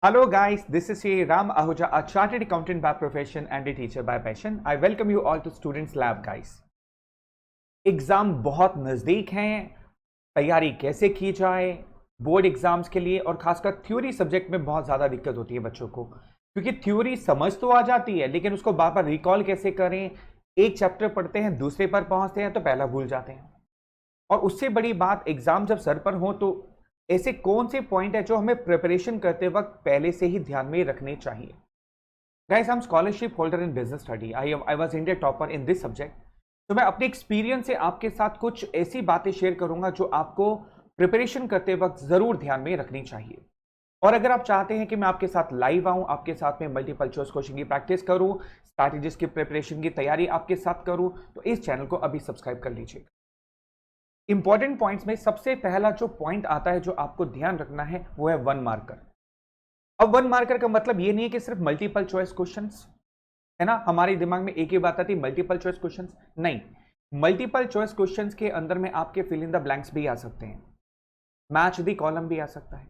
Hello guys, this is Sri Ram Ahuja, a chartered accountant by profession and a teacher by passion. I welcome you all to Students Lab guys. Exam बहुत नज़दीक हैं, तैयारी कैसे की जाए board exams के लिए, और खासकर थ्योरी सब्जेक्ट में बहुत ज़्यादा दिक्कत होती है बच्चों को, क्योंकि थ्योरी समझ तो आ जाती है लेकिन उसको बार बार रिकॉल कैसे करें। एक चैप्टर पढ़ते हैं, दूसरे पर पहुंचते हैं तो पहला भूल जाते हैं। और उससे बड़ी बात, एग्जाम जब सर पर हो तो ऐसे कौन से पॉइंट है जो हमें प्रिपरेशन करते वक्त पहले से ही ध्यान में रखने चाहिए। Guys, I am scholarship holder in business study. I was India topper in this subject. तो मैं अपने एक्सपीरियंस से आपके साथ कुछ ऐसी बातें शेयर करूंगा जो आपको प्रिपरेशन करते वक्त जरूर ध्यान में रखनी चाहिए। और अगर आप चाहते हैं कि मैं आपके साथ लाइव आऊं, आपके साथ में मल्टीपल चॉइस क्वेश्चन की प्रैक्टिस करूं, स्ट्रैटेजीज की प्रिपरेशन की तैयारी आपके साथ करूं, तो इस चैनल को अभी सब्सक्राइब कर लीजिए। इंपॉर्टेंट पॉइंट्स में सबसे पहला जो पॉइंट आता है जो आपको ध्यान रखना है वो है वन मार्कर। अब वन मार्कर का मतलब ये नहीं है कि सिर्फ मल्टीपल चॉइस क्वेश्चंस है ना, हमारे दिमाग में एक ही बात आती है मल्टीपल चॉइस क्वेश्चंस। नहीं, मल्टीपल चॉइस क्वेश्चंस के अंदर में आपके फिल इन द ब्लैंक्स भी आ सकते हैं, मैच द कॉलम भी आ सकता है,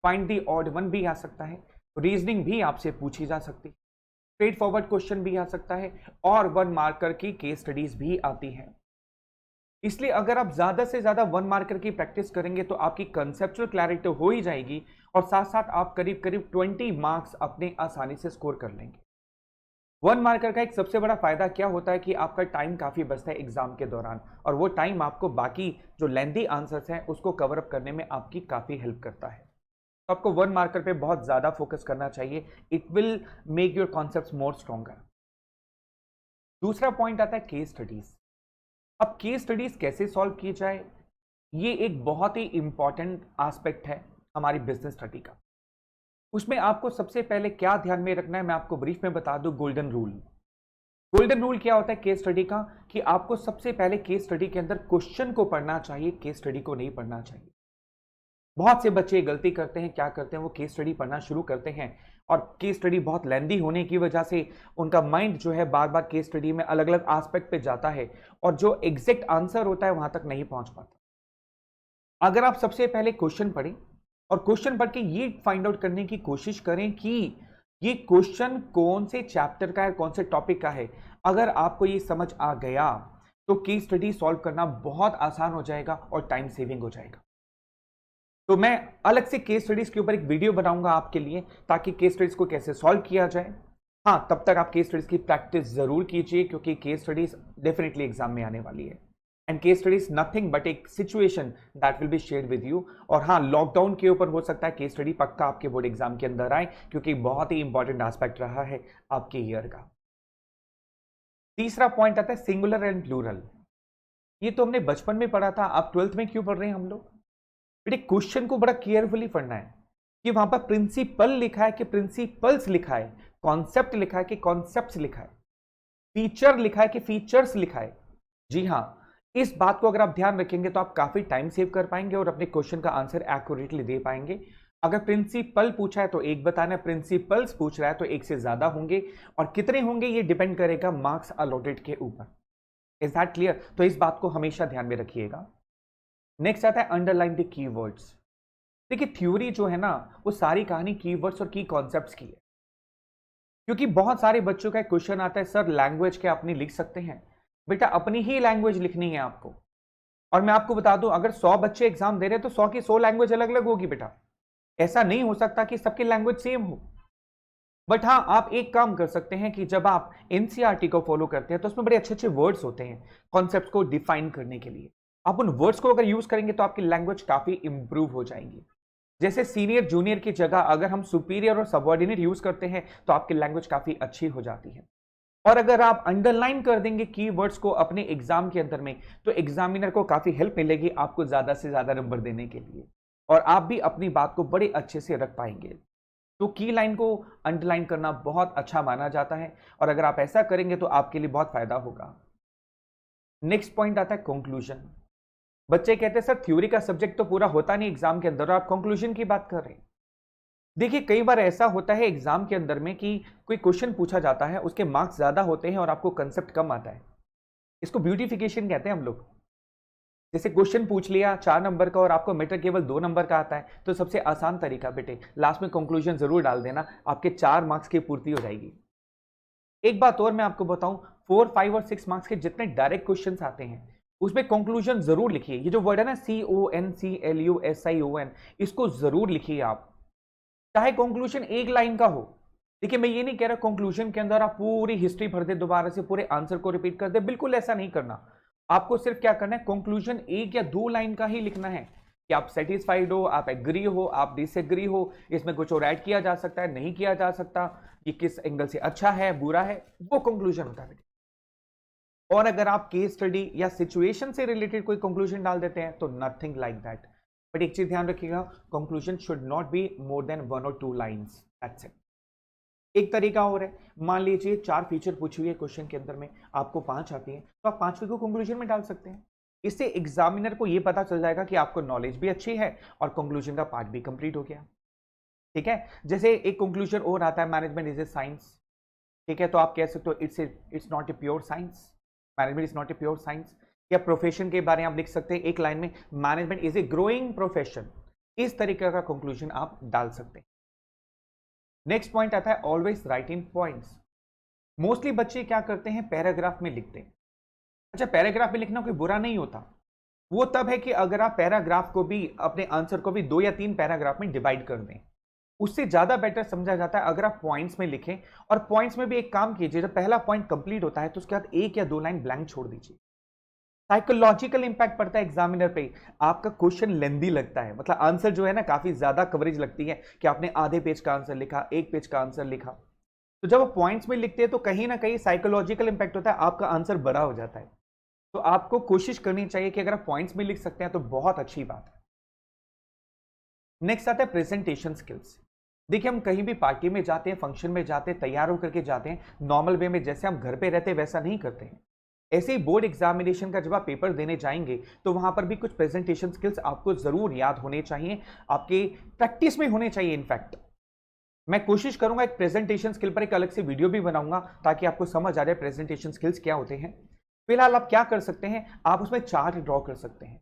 फाइंड द ऑड वन भी आ सकता है, रीजनिंग भी आपसे पूछी जा सकती है, स्ट्रेट फॉरवर्ड क्वेश्चन भी आ सकता है, और वन मार्कर की केस स्टडीज भी आती है। इसलिए अगर आप ज्यादा से ज्यादा वन मार्कर की प्रैक्टिस करेंगे तो आपकी कंसेप्चुअल क्लैरिटी हो ही जाएगी, और साथ साथ आप करीब करीब 20 मार्क्स अपने आसानी से स्कोर कर लेंगे। वन मार्कर का एक सबसे बड़ा फायदा क्या होता है कि आपका टाइम काफी बचता है एग्जाम के दौरान, और वो टाइम आपको बाकी जो लेंथी आंसर्स हैं उसको कवर अप करने में आपकी काफी हेल्प करता है। तो आपको वन मार्कर पे बहुत ज्यादा फोकस करना चाहिए। It will make your concepts more stronger. दूसरा पॉइंट आता है केस स्टडीज। अब केस स्टडीज कैसे सॉल्व की जाए, ये एक बहुत ही इंपॉर्टेंट एस्पेक्ट है हमारी बिजनेस स्टडी का। उसमें आपको सबसे पहले क्या ध्यान में रखना है मैं आपको ब्रीफ में बता दूं। Golden rule. गोल्डन रूल क्या होता है केस स्टडी का, कि आपको सबसे पहले केस स्टडी के अंदर क्वेश्चन को पढ़ना चाहिए, केस स्टडी को नहीं पढ़ना चाहिए। बहुत से बच्चे गलती करते हैं, क्या करते हैं, वो केस स्टडी पढ़ना शुरू करते हैं और केस स्टडी बहुत लेंदी होने की वजह से उनका माइंड जो है बार बार केस स्टडी में अलग अलग एस्पेक्ट पे जाता है, और जो एग्जैक्ट आंसर होता है वहां तक नहीं पहुंच पाता। अगर आप सबसे पहले क्वेश्चन पढ़ें और क्वेश्चन पढ़ के ये फाइंड आउट करने की कोशिश करें कि ये क्वेश्चन कौन से चैप्टर का है, कौन से टॉपिक का है, अगर आपको ये समझ आ गया तो केस स्टडी सॉल्व करना बहुत आसान हो जाएगा और टाइम सेविंग हो जाएगा। तो मैं अलग से केस स्टडीज के ऊपर एक वीडियो बनाऊंगा आपके लिए, ताकि केस स्टडीज को कैसे सॉल्व किया जाए। हाँ, तब तक आप केस स्टडीज की प्रैक्टिस जरूर कीजिए, क्योंकि केस स्टडीज डेफिनेटली एग्जाम में आने वाली है। And case studies nothing but एक situation that will be shared with you. और हाँ, लॉकडाउन के ऊपर हो सकता है केस स्टडी पक्का आपके बोर्ड एग्जाम के अंदर आए, क्योंकि बहुत ही इंपॉर्टेंट एस्पेक्ट रहा है आपके ईयर का। तीसरा पॉइंट आता है सिंगुलर एंड प्लूरल। ये तो हमने बचपन में पढ़ा था, आप 12th में क्यों पढ़ रहे हैं हम लोग? बेटे, क्वेश्चन को बड़ा केयरफुली पढ़ना है कि वहां पर प्रिंसिपल लिखा है कि प्रिंसिपल्स लिखा है, कॉन्सेप्ट लिखा है कि कॉन्सेप्ट्स लिखा है, फीचर लिखा है कि फीचर्स लिखा है। जी हां, इस बात को अगर आप ध्यान रखेंगे तो आप काफी टाइम सेव कर पाएंगे और अपने क्वेश्चन का आंसर एक्यूरेटली दे पाएंगे। अगर प्रिंसिपल पूछा है तो एक बताना है, प्रिंसिपल्स पूछ रहा है तो एक से ज्यादा होंगे, और कितने होंगे ये डिपेंड करेगा मार्क्स अलॉटेड के ऊपर। Is that clear? तो इस बात को हमेशा ध्यान में रखिएगा। नेक्स्ट आता है अंडरलाइन द कीवर्ड्स। देखिए, थ्योरी जो है ना वो सारी कहानी कीवर्ड्स और की कॉन्सेप्ट्स की है। क्योंकि बहुत सारे बच्चों का क्वेश्चन आता है, सर लैंग्वेज क्या अपनी लिख सकते हैं? बेटा, अपनी ही लैंग्वेज लिखनी है आपको। और मैं आपको बता दूं, अगर 100 बच्चे एग्जाम दे रहे हैं तो 100 की 100 लैंग्वेज अलग अलग होगी बेटा। ऐसा नहीं हो सकता कि सबकी लैंग्वेज सेम हो। बट हाँ, आप एक काम कर सकते हैं कि जब आप एनसीईआरटी को फॉलो करते हैं तो उसमें बड़े अच्छे अच्छे वर्ड्स होते हैं कॉन्सेप्ट को डिफाइन करने के लिए। आप उन वर्ड्स को अगर यूज करेंगे तो आपकी लैंग्वेज काफी इंप्रूव हो जाएंगी। जैसे सीनियर जूनियर की जगह अगर हम सुपीरियर और सबऑर्डिनेट यूज करते हैं तो आपकी लैंग्वेज काफी अच्छी हो जाती है। और अगर आप अंडरलाइन कर देंगे कीवर्ड्स को अपने एग्जाम के अंदर में, तो एग्जामिनर को काफी हेल्प मिलेगी आपको ज्यादा से ज्यादा नंबर देने के लिए, और आप भी अपनी बात को बड़े अच्छे से रख पाएंगे। तो की लाइन को अंडरलाइन करना बहुत अच्छा माना जाता है, और अगर आप ऐसा करेंगे तो आपके लिए बहुत फायदा होगा। नेक्स्ट पॉइंट आता है कंक्लूजन। बच्चे कहते हैं सर थ्योरी का सब्जेक्ट तो पूरा होता नहीं एग्जाम के अंदर, आप कंक्लूजन की बात कर रहे हैं। देखिए, कई बार ऐसा होता है एग्जाम के अंदर में कि कोई क्वेश्चन पूछा जाता है, उसके मार्क्स ज्यादा होते हैं और आपको कंसेप्ट कम आता है। इसको ब्यूटिफिकेशन कहते हैं हम लोग। जैसे क्वेश्चन पूछ लिया 4 नंबर का और आपको मैटर केवल 2 नंबर का आता है, तो सबसे आसान तरीका बेटे लास्ट में कंक्लूजन जरूर डाल देना, आपके 4 मार्क्स की पूर्ति हो जाएगी। एक बात और मैं आपको बताऊं, 4, 5 और 6 मार्क्स के जितने डायरेक्ट क्वेश्चंस आते हैं उसमें कंक्लूजन जरूर लिखिए। ये जो वर्ड है ना CONCLUSION, इसको जरूर लिखिए आप, चाहे कंक्लूजन एक लाइन का हो। देखिए मैं ये नहीं कह रहा कंक्लूजन के अंदर आप पूरी हिस्ट्री भर दे, दोबारा से पूरे आंसर को रिपीट कर दे, बिल्कुल ऐसा नहीं करना। आपको सिर्फ क्या करना है, कंक्लूजन 1 या 2 लाइन का ही लिखना है कि आप सेटिस्फाइड हो, आप एग्री हो, आप डिसएग्री हो, इसमें कुछ और ऐड किया जा सकता है, नहीं किया जा सकता, ये किस एंगल से अच्छा है बुरा है, वो कंक्लूजन होता है। और अगर आप केस स्टडी या सिचुएशन से रिलेटेड कोई कंक्लूजन डाल देते हैं तो नथिंग लाइक दैट। बट एक चीज ध्यान रखिएगा, conclusion should not be more than 1 और 2 लाइन्स, दैट्स इट। एक तरीका और है, मान लीजिए 4 फीचर पूछी हुई है क्वेश्चन के अंदर में, आपको 5 आती है, तो आप 5वीं को कंक्लूजन में डाल सकते हैं। इससे एग्जामिनर को यह पता चल जाएगा कि आपको नॉलेज भी अच्छी है और कंक्लूजन का पार्ट भी कंप्लीट हो गया। ठीक है, जैसे एक कंक्लूजन और आता है, मैनेजमेंट इज ए साइंस। ठीक है, तो आप कह सकते हो it's not a pure science, management is not a pure science. या प्रोफेशन के बारे में आप लिख सकते हैं एक लाइन में, management is a growing profession. इस तरीके का कंक्लूजन आप डाल सकते हैं। नेक्स्ट पॉइंट आता है ऑलवेज राइट इन पॉइंट्स। मोस्टली बच्चे क्या करते हैं, पैराग्राफ में लिखते हैं। अच्छा, पैराग्राफ में लिखना कोई बुरा नहीं होता, वो तब है कि अगर आप पैराग्राफ को भी, अपने आंसर को भी 2 या 3 पैराग्राफ में डिवाइड कर दें, उससे ज्यादा बेटर समझा जाता है अगर आप पॉइंट्स में लिखें। और पॉइंट्स में भी एक काम कीजिए, जब पहला पॉइंट कंप्लीट होता है तो उसके बाद 1 या 2 लाइन ब्लैंक छोड़ दीजिए। साइकोलॉजिकल इंपैक्ट पड़ता है एग्जामिनर पे, आपका क्वेश्चन लेंदी लगता है, मतलब आंसर जो है ना काफी ज्यादा कवरेज लगती है कि आपने आधे पेज का आंसर लिखा, 1 पेज का आंसर लिखा। तो जब आप पॉइंट्स में लिखते हैं तो कहीं ना कहीं साइकोलॉजिकल इंपैक्ट होता है, आपका आंसर बड़ा हो जाता है। तो आपको कोशिश करनी चाहिए कि अगर आप पॉइंट्स में लिख सकते हैं तो बहुत अच्छी बात है। नेक्स्ट आता है प्रेजेंटेशन स्किल्स। देखिए हम कहीं भी पार्टी में जाते हैं, फंक्शन में जाते हैं, तैयार होकर के जाते हैं, नॉर्मल वे में जैसे हम घर पे रहते हैं वैसा नहीं करते हैं। ऐसे ही बोर्ड एग्जामिनेशन का जब आप पेपर देने जाएंगे तो वहां पर भी कुछ प्रेजेंटेशन स्किल्स आपको जरूर याद होने चाहिए, आपके प्रैक्टिस में होने चाहिए। इनफैक्ट मैं कोशिश करूंगा एक प्रेजेंटेशन स्किल पर एक अलग से वीडियो भी बनाऊंगा ताकि आपको समझ आ जाए प्रेजेंटेशन स्किल्स क्या होते हैं। फिलहाल आप क्या कर सकते हैं, आप उसमें चार्ट ड्रॉ कर सकते हैं।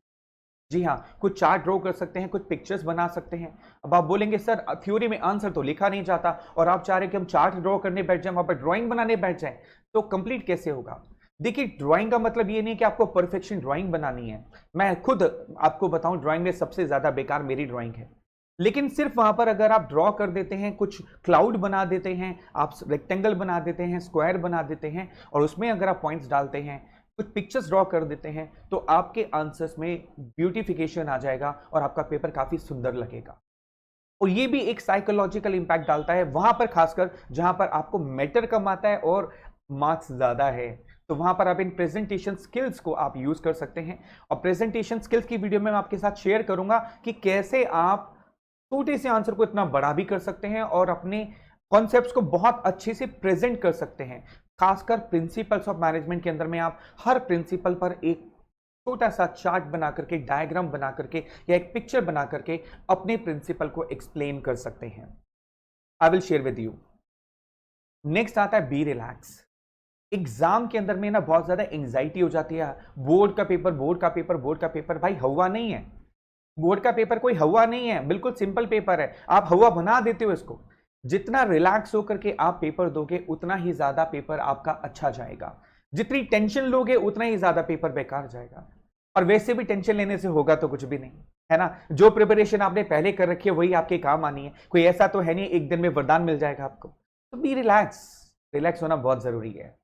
जी हाँ, कुछ चार्ट ड्रॉ कर सकते हैं, कुछ पिक्चर्स बना सकते हैं। अब आप बोलेंगे सर थ्योरी में आंसर तो लिखा नहीं जाता और आप चाह रहे हैं कि हम चार्ट ड्रॉ करने बैठ जाएं, वहां पर ड्राइंग बनाने बैठ जाएं, तो कंप्लीट कैसे होगा। देखिए ड्राइंग का मतलब ये नहीं कि आपको परफेक्शन ड्राइंग बनानी है। मैं खुद आपको बताऊं, ड्राइंग में सबसे ज्यादा बेकार मेरी ड्राइंग है। लेकिन सिर्फ वहां पर अगर आप ड्रॉ कर देते हैं, कुछ क्लाउड बना देते हैं, आप रेक्टेंगल बना देते हैं, स्क्वायर बना देते हैं और उसमें अगर आप पॉइंट्स डालते हैं, कुछ पिक्चर्स ड्रॉ कर देते हैं, तो आपके आंसर्स में ब्यूटिफिकेशन आ जाएगा और आपका पेपर काफी सुंदर लगेगा। और ये भी एक साइकोलॉजिकल इंपैक्ट डालता है वहां पर, खासकर जहां पर आपको मैटर कम आता है और मार्क्स ज्यादा है, तो वहां पर आप इन प्रेजेंटेशन स्किल्स को आप यूज कर सकते हैं। और प्रेजेंटेशन स्किल्स की वीडियो में मैं आपके साथ शेयर करूंगा कि कैसे आप छोटे से आंसर को इतना बड़ा भी कर सकते हैं और अपने कॉन्सेप्ट्स को बहुत अच्छे से प्रेजेंट कर सकते हैं। खासकर प्रिंसिपल्स ऑफ मैनेजमेंट के अंदर में आप हर प्रिंसिपल पर एक छोटा सा चार्ट बना करके, डायग्राम बना करके या एक पिक्चर बना करके अपने प्रिंसिपल को एक्सप्लेन कर सकते हैं। I will share with you. Next आता है बी रिलैक्स। एग्जाम के अंदर में ना बहुत ज्यादा एंजाइटी हो जाती है, बोर्ड का पेपर, बोर्ड का पेपर, बोर्ड का पेपर। भाई हवा नहीं है, बोर्ड का पेपर कोई हवा नहीं है, बिल्कुल सिंपल पेपर है, आप हवा बना देते हो इसको। जितना रिलैक्स होकर के आप पेपर दोगे उतना ही ज्यादा पेपर आपका अच्छा जाएगा, जितनी टेंशन लोगे उतना ही ज्यादा पेपर बेकार जाएगा। और वैसे भी टेंशन लेने से होगा तो कुछ भी नहीं, है ना। जो प्रिपरेशन आपने पहले कर रखी है वही आपके काम आनी है, कोई ऐसा तो है नहीं एक दिन में वरदान मिल जाएगा आपको। तो बी रिलैक्स, रिलैक्स होना बहुत जरूरी है।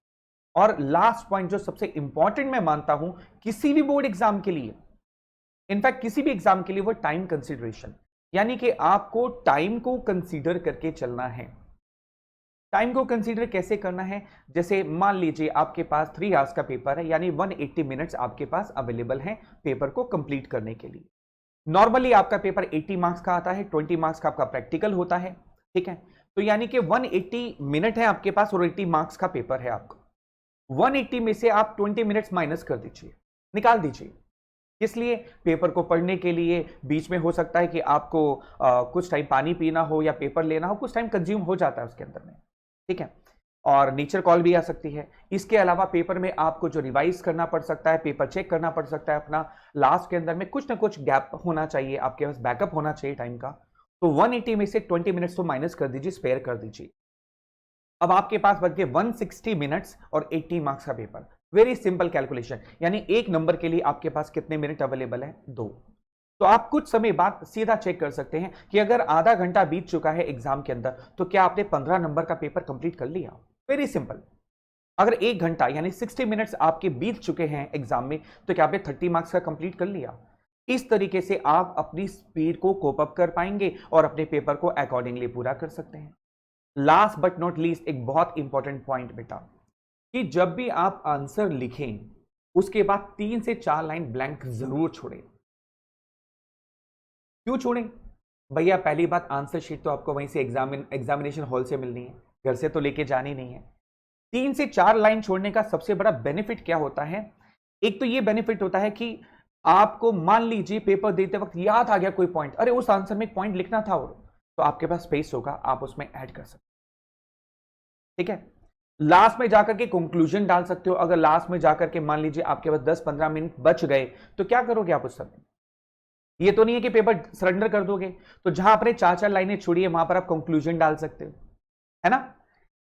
और लास्ट पॉइंट जो सबसे इंपॉर्टेंट मैं मानता हूं किसी भी बोर्ड एग्जाम के लिए, इनफैक्ट किसी भी एग्जाम के लिए, वो टाइम कंसीडरेशन, यानी कि आपको टाइम को कंसीडर करके चलना है। टाइम को कंसीडर कैसे करना है, जैसे मान लीजिए आपके पास 3 आवर्स का पेपर है, यानी 180 मिनट्स आपके पास अवेलेबल है पेपर को कंप्लीट करने के लिए। नॉर्मली आपका पेपर 80 मार्क्स का आता है, 20 मार्क्स का आपका प्रैक्टिकल होता है, ठीक है। तो यानी कि 180 मिनट है आपके पास और 80 मार्क्स का पेपर है आपका। 180 में से आप 20 मिनट्स माइनस कर दीजिए, निकाल दीजिए। इसलिए पेपर को पढ़ने के लिए बीच में हो सकता है कि आपको कुछ टाइम पानी पीना हो या पेपर लेना हो, कुछ टाइम कंज्यूम हो जाता है उसके अंदर में, ठीक है। और नेचर कॉल भी आ सकती है। इसके अलावा पेपर में आपको जो रिवाइज करना पड़ सकता है, पेपर चेक करना पड़ सकता है अपना, लास्ट के अंदर में कुछ ना कुछ गैप होना चाहिए, आपके पास बैकअप होना चाहिए टाइम का। तो 180 में से 20 मिनट्स तो माइनस कर दीजिए, स्पेयर कर दीजिए। अब आपके पास बच गए 160 मिनट्स और 80 मार्क्स का पेपर। वेरी सिंपल कैलकुलेशन, यानी एक नंबर के लिए आपके पास कितने मिनट अवेलेबल है? 2। तो आप कुछ समय बाद सीधा चेक कर सकते हैं कि अगर आधा घंटा बीत चुका है एग्जाम के अंदर तो क्या आपने 15 नंबर का पेपर कंप्लीट कर लिया? Very simple. अगर 1 घंटा यानी 60 मिनट्स आपके बीत चुके हैं एग्जाम में तो क्या आपने 30 मार्क्स का कंप्लीट कर लिया? इस तरीके से आप अपनी स्पीड को कोप अप कर पाएंगे और अपने पेपर को अकॉर्डिंगली पूरा कर सकते हैं। लास्ट बट नॉट लीस्ट एक बहुत इंपॉर्टेंट पॉइंट बेटा, कि जब भी आप आंसर लिखें उसके बाद 3 से 4 लाइन ब्लैंक जरूर छोड़ें। क्यों छोड़ें? भैया पहली बात, आंसर शीट तो आपको वहीं से एग्जामिनेशन हॉल से मिलनी है, घर से तो लेके जानी नहीं है। 3 से 4 लाइन छोड़ने का सबसे बड़ा बेनिफिट क्या होता है? एक तो ये बेनिफिट होता है कि आपको मान लीजिए पेपर देते वक्त याद आ गया कोई पॉइंट, अरे उस आंसर में एक पॉइंट लिखना था, और तो आपके पास स्पेस होगा, आप उसमें ऐड कर सकते। ठीक है, लास्ट में जाकर के कंक्लूजन डाल सकते हो। अगर लास्ट में जाकर के मान लीजिए आपके पास 10-15 मिनट बच गए तो क्या करोगे आप उस समय? ये तो नहीं है कि पेपर सरेंडर कर दोगे। तो जहां आपने 4-4 लाइनें छोड़ी है वहां पर आप कंक्लूजन डाल सकते हो, है ना।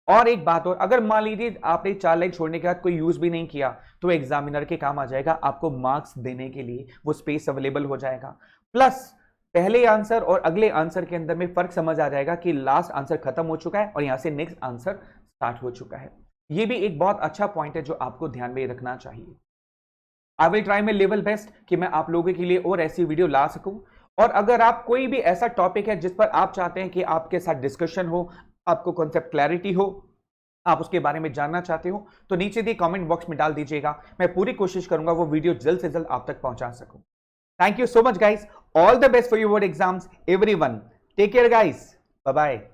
और एक बात और, अगर मान लीजिए आपने 4 लाइन छोड़ने के बाद कोई यूज भी नहीं किया तो एग्जामिनर के काम आ जाएगा, आपको मार्क्स देने के लिए वो स्पेस अवेलेबल हो जाएगा। प्लस पहले आंसर और अगले आंसर के अंदर में फर्क समझ आ जाएगा कि लास्ट आंसर खत्म हो चुका है और यहां से नेक्स्ट आंसर स्टार्ट हो चुका है। ये भी एक बहुत अच्छा पॉइंट है जो आपको ध्यान में रखना चाहिए। I will try my level best कि मैं आप लोगों के लिए और ऐसी वीडियो ला सकूं। और अगर आप कोई भी ऐसा टॉपिक है जिस पर आप चाहते हैं कि आपके साथ डिस्कशन हो, आपको कॉन्सेप्ट क्लैरिटी हो, आप उसके बारे में जानना चाहते हो, तो नीचे दिए कमेंट बॉक्स में डाल दीजिएगा। मैं पूरी कोशिश करूंगा वो वीडियो जल्द से जल्द आप तक पहुंचा सकूं। Thank you so much guys, all the best for your exams everyone. Take care guys, bye bye.